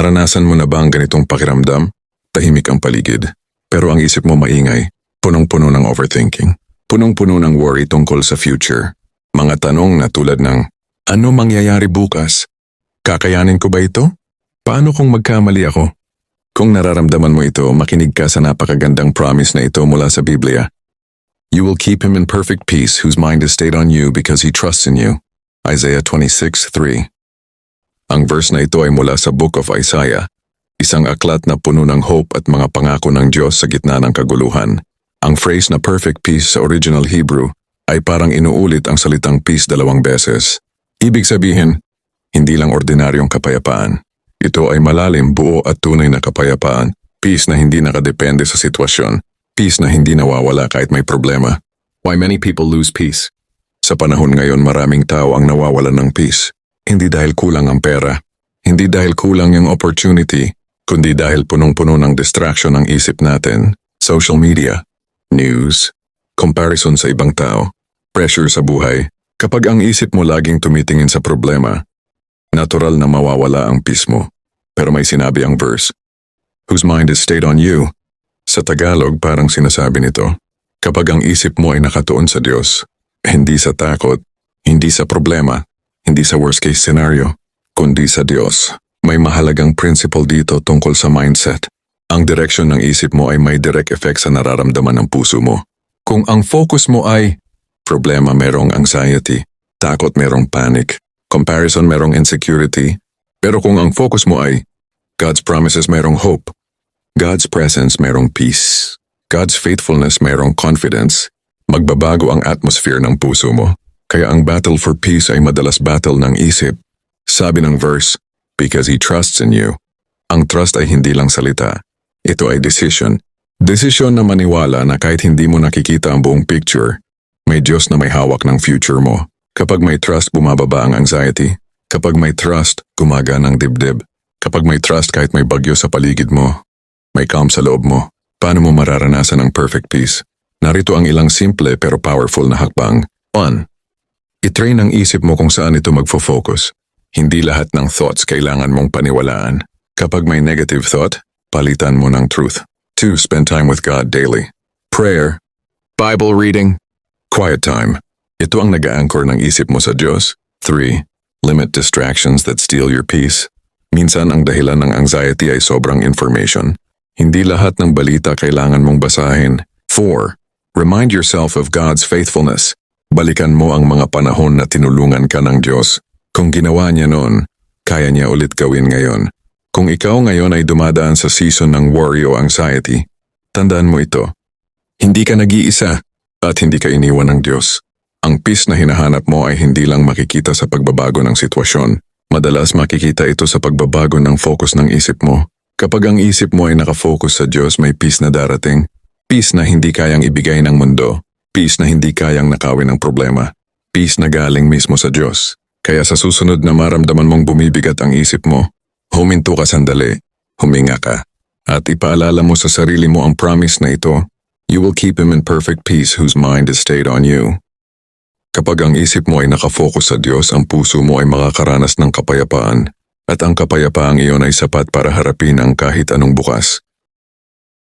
Naranasan mo na ba ang ganitong pakiramdam? Tahimik ang paligid, pero ang isip mo maingay, punong-puno ng overthinking, punong-puno ng worry tungkol sa future. Mga tanong na tulad ng, ano mangyayari bukas? Kakayanin ko ba ito? Paano kung magkamali ako? Kung nararamdaman mo ito, makinig ka sa napakagandang promise na ito mula sa Biblia. You will keep him in perfect peace whose mind is stayed on you because he trusts in you. Isaiah 26:3. Ang verse na ito ay mula sa Book of Isaiah, isang aklat na puno ng hope at mga pangako ng Diyos sa gitna ng kaguluhan. Ang phrase na perfect peace sa original Hebrew ay parang inuulit ang salitang peace 2 beses. Ibig sabihin, hindi lang ordinaryong kapayapaan. Ito ay malalim, buo at tunay na kapayapaan. Peace na hindi nakadepende sa sitwasyon. Peace na hindi nawawala kahit may problema. Why many people lose peace? Sa panahon ngayon, maraming tao ang nawawalan ng peace. Hindi dahil kulang ang pera. Hindi dahil kulang yung opportunity. Kundi dahil punong-puno ng distraction ang isip natin. Social media, news, comparison sa ibang tao, pressure sa buhay. Kapag ang isip mo laging tumitingin sa problema, natural na mawawala ang peace mo. Pero may sinabi ang verse, whose mind is stayed on you. Sa Tagalog, parang sinasabi nito, kapag ang isip mo ay nakatuon sa Diyos, hindi sa takot, hindi sa problema, hindi sa worst case scenario, kundi sa Diyos. May mahalagang principle dito tungkol sa mindset. Ang direksyon ng isip mo ay may direct effect sa nararamdaman ng puso mo. Kung ang focus mo ay problema, merong anxiety, takot, merong panic, comparison, merong insecurity. Pero kung ang focus mo ay God's promises, merong hope. God's presence, merong peace. God's faithfulness, merong confidence. Magbabago ang atmosphere ng puso mo. Kaya ang battle for peace ay madalas battle ng isip. Sabi ng verse, because He trusts in you. Ang trust ay hindi lang salita. Ito ay decision. Desisyon na maniwala na kahit hindi mo nakikita ang buong picture, may Diyos na may hawak ng future mo. Kapag may trust, bumababa ang anxiety. Kapag may trust, gumagaan ang dibdib. Kapag may trust, kahit may bagyo sa paligid mo, may calm sa loob mo. Paano mo mararanasan ang perfect peace? Narito ang ilang simple pero powerful na hakbang. 1. I-train ang isip mo kung saan ito magfo-focus. Hindi lahat ng thoughts kailangan mong paniwalaan. Kapag may negative thought, palitan mo ng truth. 2. Spend time with God daily. Prayer, Bible reading, quiet time. Ito ang nag-a-anchor ng isip mo sa Diyos. 3. Limit distractions that steal your peace. Minsan ang dahilan ng anxiety ay sobrang information. Hindi lahat ng balita kailangan mong basahin. 4. Remind yourself of God's faithfulness. Balikan mo ang mga panahon na tinulungan ka ng Diyos. Kung ginawa niya noon, kaya niya ulit gawin ngayon. Kung ikaw ngayon ay dumadaan sa season ng worry o anxiety, tandaan mo ito. Hindi ka nag-iisa at hindi ka iniwan ng Diyos. Ang peace na hinahanap mo ay hindi lang makikita sa pagbabago ng sitwasyon. Madalas makikita ito sa pagbabago ng focus ng isip mo. Kapag ang isip mo ay nakafocus sa Diyos, may peace na darating. Peace na hindi kayang ibigay ng mundo. Peace na hindi kayang nakawin ng problema. Peace na galing mismo sa Diyos. Kaya sa susunod na maramdaman mong bumibigat ang isip mo, huminto ka sandali, huminga ka, at ipaalala mo sa sarili mo ang promise na ito, you will keep him in perfect peace whose mind is stayed on you. Kapag ang isip mo ay nakafocus sa Diyos, ang puso mo ay makakaranas ng kapayapaan, at ang kapayapaang iyon ay sapat para harapin ang kahit anong bukas.